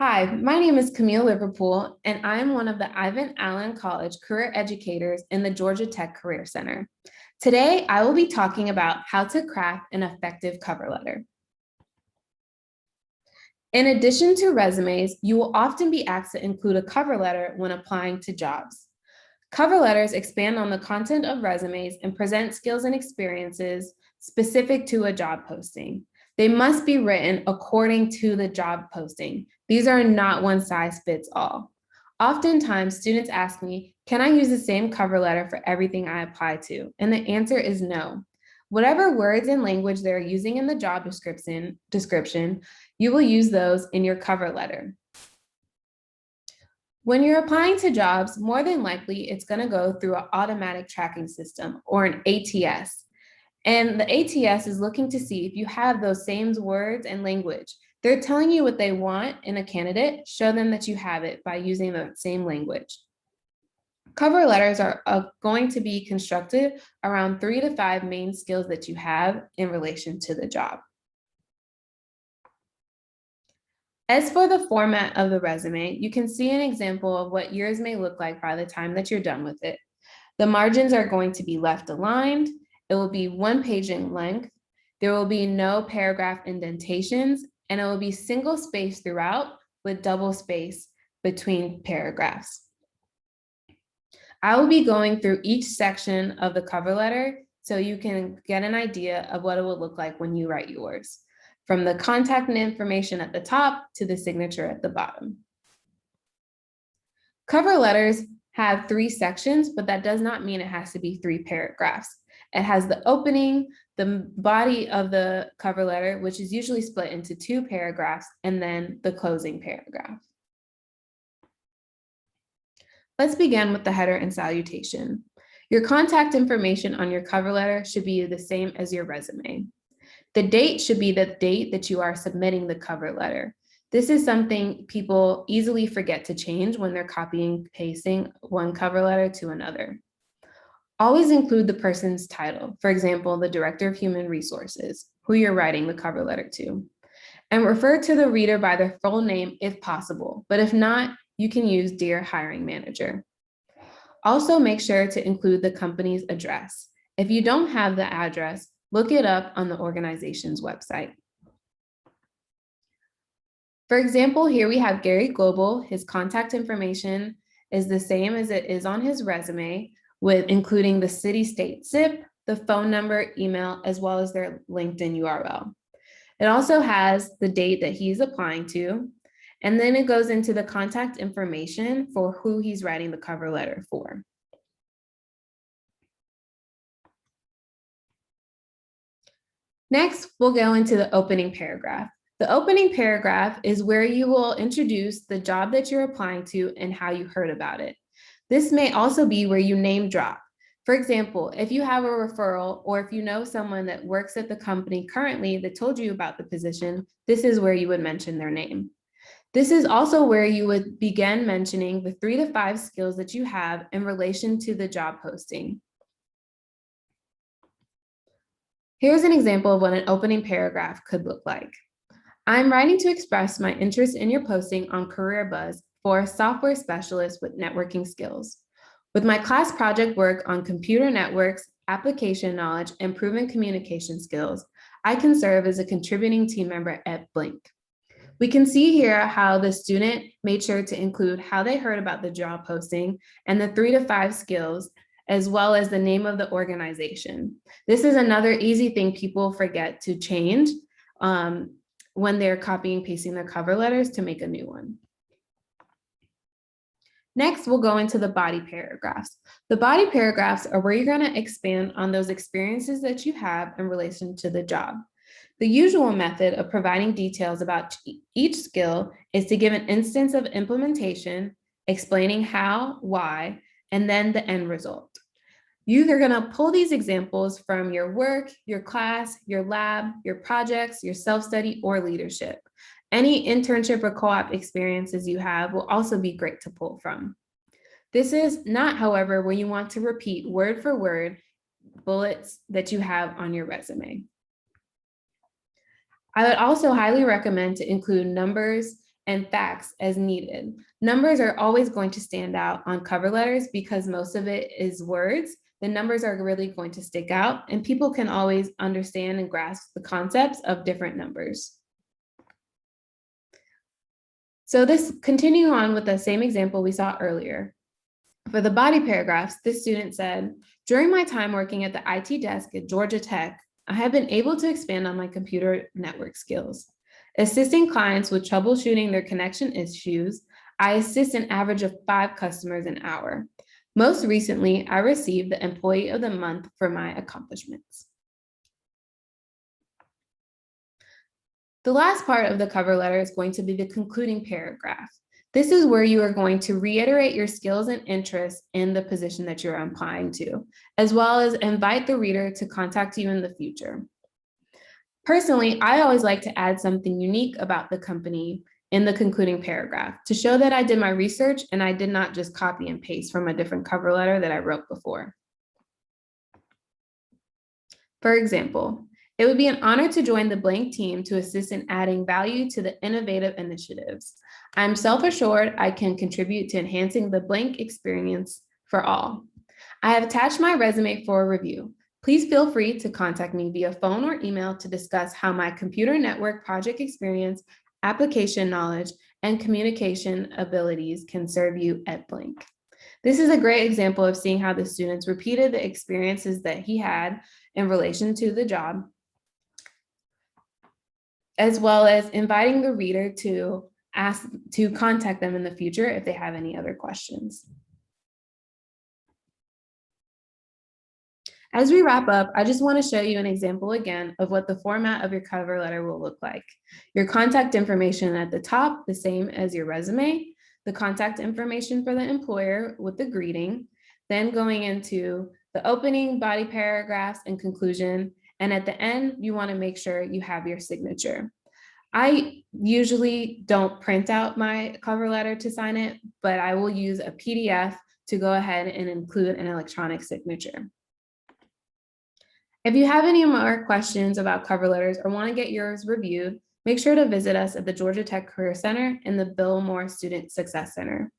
Hi, my name is Camille Liverpool, and I am one of the Ivan Allen College career educators in the Georgia Tech Career Center. Today, I will be talking about how to craft an effective cover letter. In addition to resumes, you will often be asked to include a cover letter when applying to jobs. Cover letters expand on the content of resumes and present skills and experiences specific to a job posting. They must be written according to the job posting. These are not one size fits all. Oftentimes, students ask me, can I use the same cover letter for everything I apply to? And the answer is no. Whatever words and language they're using in the job description, you will use those in your cover letter. When you're applying to jobs, more than likely, it's going to go through an automatic tracking system or an ATS. And the ATS is looking to see if you have those same words and language. They're telling you what they want in a candidate, show them that you have it by using the same language. Cover letters are going to be constructed around 3 to 5 main skills that you have in relation to the job. As for the format of the resume, you can see an example of what yours may look like by the time that you're done with it. The margins are going to be left aligned. It will be 1 page in length. There will be no paragraph indentations, and it will be single space throughout with double space between paragraphs. I will be going through each section of the cover letter so you can get an idea of what it will look like when you write yours, from the contact information at the top to the signature at the bottom. Cover letters have 3 sections, but that does not mean it has to be 3 paragraphs. It has the opening, the body of the cover letter, which is usually split into 2 paragraphs, and then the closing paragraph. Let's begin with the header and salutation. Your contact information on your cover letter should be the same as your resume. The date should be the date that you are submitting the cover letter. This is something people easily forget to change when they're copying and pasting one cover letter to another. Always include the person's title, for example, the Director of Human Resources, who you're writing the cover letter to. And refer to the reader by their full name if possible, but if not, you can use Dear Hiring Manager. Also make sure to include the company's address. If you don't have the address, look it up on the organization's website. For example, here we have Gary Global. His contact information is the same as it is on his resume, with including the city, state, zip, the phone number, email, as well as their LinkedIn URL. It also has the date that he's applying to, and then it goes into the contact information for who he's writing the cover letter for. Next, we'll go into the opening paragraph. The opening paragraph is where you will introduce the job that you're applying to and how you heard about it. This may also be where you name drop. For example, if you have a referral or if you know someone that works at the company currently that told you about the position, this is where you would mention their name. This is also where you would begin mentioning the 3 to 5 skills that you have in relation to the job posting. Here's an example of what an opening paragraph could look like. I'm writing to express my interest in your posting on CareerBuzz for a software specialist with networking skills. With my class project work on computer networks, application knowledge, and proven communication skills, I can serve as a contributing team member at Blink. We can see here how the student made sure to include how they heard about the job posting and the 3 to 5 skills, as well as the name of the organization. This is another easy thing people forget to change when they're copying and pasting their cover letters to make a new one. Next, we'll go into the body paragraphs. The body paragraphs are where you're going to expand on those experiences that you have in relation to the job. The usual method of providing details about each skill is to give an instance of implementation, explaining how, why, and then the end result. You are going to pull these examples from your work, your class, your lab, your projects, your self-study, or leadership. Any internship or co-op experiences you have will also be great to pull from. This is not, however, where you want to repeat word for word bullets that you have on your resume. I would also highly recommend to include numbers and facts as needed. Numbers are always going to stand out on cover letters because most of it is words. The numbers are really going to stick out, and people can always understand and grasp the concepts of different numbers. So this continuing on with the same example we saw earlier. For the body paragraphs, this student said, during my time working at the IT desk at Georgia Tech, I have been able to expand on my computer network skills. Assisting clients with troubleshooting their connection issues, I assist an average of 5 customers an hour. Most recently, I received the Employee of the Month for my accomplishments. The last part of the cover letter is going to be the concluding paragraph. This is where you are going to reiterate your skills and interests in the position that you're applying to, as well as invite the reader to contact you in the future. Personally, I always like to add something unique about the company in the concluding paragraph to show that I did my research and I did not just copy and paste from a different cover letter that I wrote before. For example, it would be an honor to join the blank team to assist in adding value to the innovative initiatives. I'm self-assured I can contribute to enhancing the blank experience for all. I have attached my resume for a review. Please feel free to contact me via phone or email to discuss how my computer network project experience, application knowledge, and communication abilities can serve you at blank. This is a great example of seeing how the students repeated the experiences that he had in relation to the job, as well as inviting the reader to contact them in the future if they have any other questions. As we wrap up, I just want to show you an example again of what the format of your cover letter will look like. Your contact information at the top, the same as your resume, the contact information for the employer with the greeting, then going into the opening, body paragraphs, and conclusion. And at the end, you want to make sure you have your signature. I usually don't print out my cover letter to sign it, but I will use a PDF to go ahead and include an electronic signature. If you have any more questions about cover letters or want to get yours reviewed, make sure to visit us at the Georgia Tech Career Center and the Bill Moore Student Success Center.